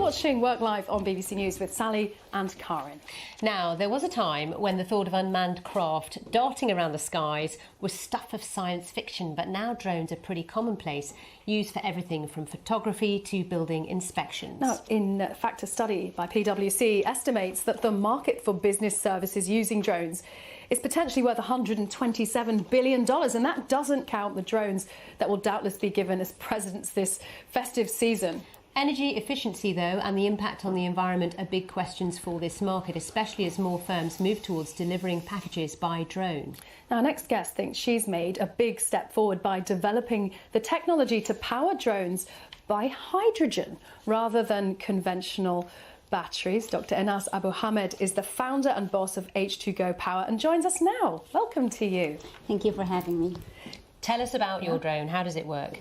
watching Work Live on BBC News with Sally and Karen. Now, there was a time when the thought of unmanned craft darting around the skies was stuff of science fiction, but now drones are pretty commonplace, used for everything from photography to building inspections. Now, in fact, a study by PwC estimates that the market for business services using drones is potentially worth $127 billion, and that doesn't count the drones that will doubtless be given as presents this festive season. Energy efficiency, though, and the impact on the environment are big questions for this market, especially as more firms move towards delivering packages by drone. Now, our next guest thinks she's made a big step forward by developing the technology to power drones by hydrogen rather than conventional batteries. Dr. Enas Abu-Hamed is the founder and boss of H2Go Power and joins us now. Welcome to you. Thank you for having me. Tell us about your drone. How does it work?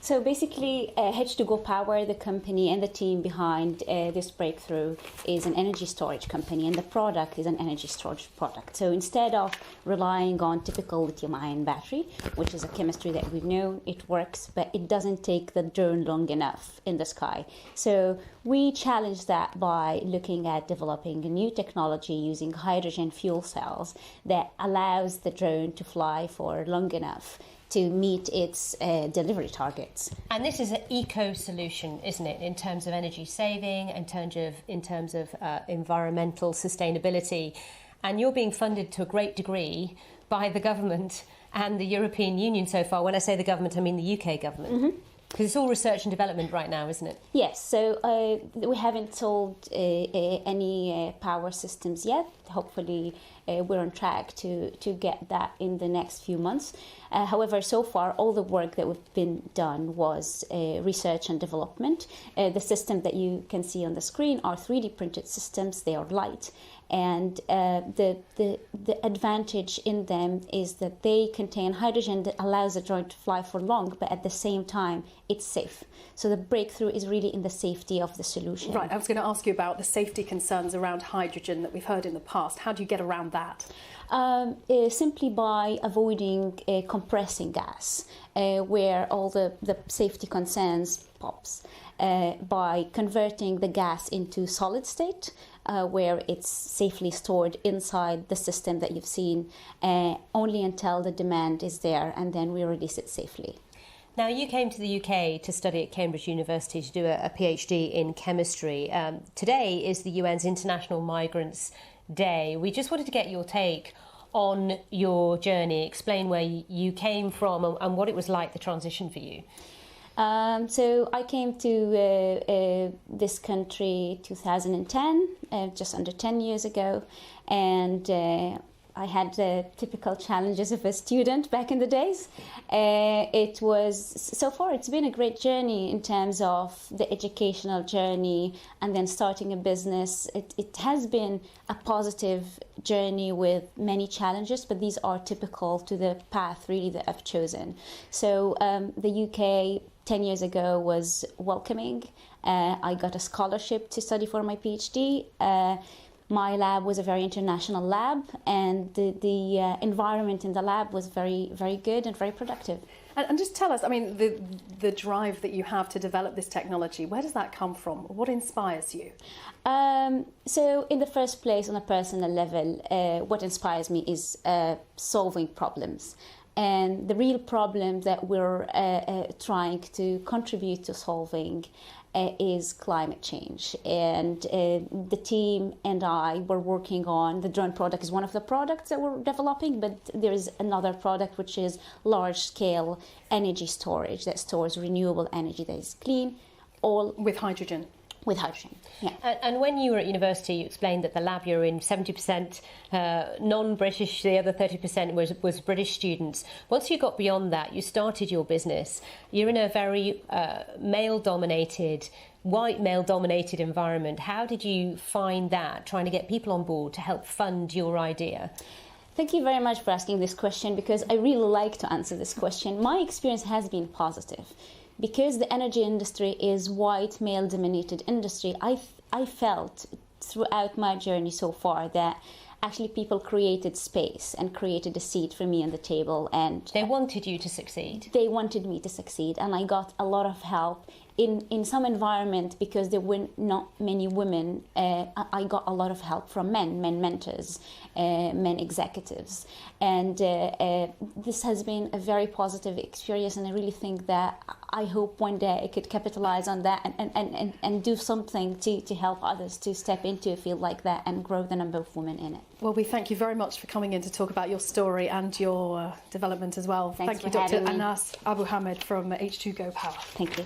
So basically, H2Go Power, the company and the team behind this breakthrough, is an energy storage company, and the product is an energy storage product. So instead of relying on typical lithium-ion battery, which is a chemistry that we know it works, but it doesn't take the drone long enough in the sky. So we challenged that by looking at developing a new technology using hydrogen fuel cells that allows the drone to fly for long enough to meet its delivery targets. And this is an eco solution, isn't it, in terms of energy saving, in terms of environmental sustainability. And you're being funded to a great degree by the government and the European Union so far. When I say the government, I mean the UK government. Mm-hmm. Because it's all research and development right now, isn't it? Yes, so we haven't sold any power systems yet. Hopefully we're on track to get that in the next few months. However, so far, all the work that we've been done was research and development. The system that you can see on the screen are 3D printed systems. They are light. And the advantage in them is that they contain hydrogen that allows the drone to fly for long, but at the same time, it's safe. So the breakthrough is really in the safety of the solution. Right, I was going to ask you about the safety concerns around hydrogen that we've heard in the past. How do you get around that? Simply by avoiding compressing gas, where all the safety concerns pops, by converting the gas into solid state, where it's safely stored inside the system that you've seen, only until the demand is there, and then we release it safely. Now, you came to the UK to study at Cambridge University to do a PhD in chemistry. Today is the UN's International Migrants' Day. We just wanted to get your take on your journey, explain where you came from and what it was like, the transition for you. So I came to this country 2010, just under 10 years ago, and I had the typical challenges of a student back in the days. So far it's been a great journey in terms of the educational journey and then starting a business. It has been a positive journey with many challenges, but these are typical to the path really that I've chosen. So the UK 10 years ago was welcoming. I got a scholarship to study for my PhD. My lab was a very international lab, and the environment in the lab was very, very good and very productive. And just tell us, I mean, the drive that you have to develop this technology, where does that come from? What inspires you? So in the first place, on a personal level, what inspires me is solving problems. And the real problem that we're trying to contribute to solving is climate change. And the team and I were working on, the drone product is one of the products that we're developing, but there is another product which is large-scale energy storage that stores renewable energy that is clean, all with hydrogen. With hydrogen, yeah. And when you were at university, you explained that the lab you're in, 70% non-British, the other 30% was British students. Once you got beyond that, you started your business. You're in a very white male-dominated environment. How did you find that, trying to get people on board to help fund your idea? Thank you very much for asking this question, because I really like to answer this question. My experience has been positive. Because the energy industry is white male-dominated industry, I felt throughout my journey so far that actually people created space and created a seat for me on the table, and they wanted you to succeed. They wanted me to succeed, and I got a lot of help in some environment, because there were not many women, I got a lot of help from men mentors, men executives. And this has been a very positive experience, and I really think that I hope one day I could capitalize on that and do something to help others to step into a field like that and grow the number of women in it. Well, we thank you very much for coming in to talk about your story and your development as well. Thanks thank you, for Dr. having me. Anas Abu Hamid from H2Go Power. Thank you.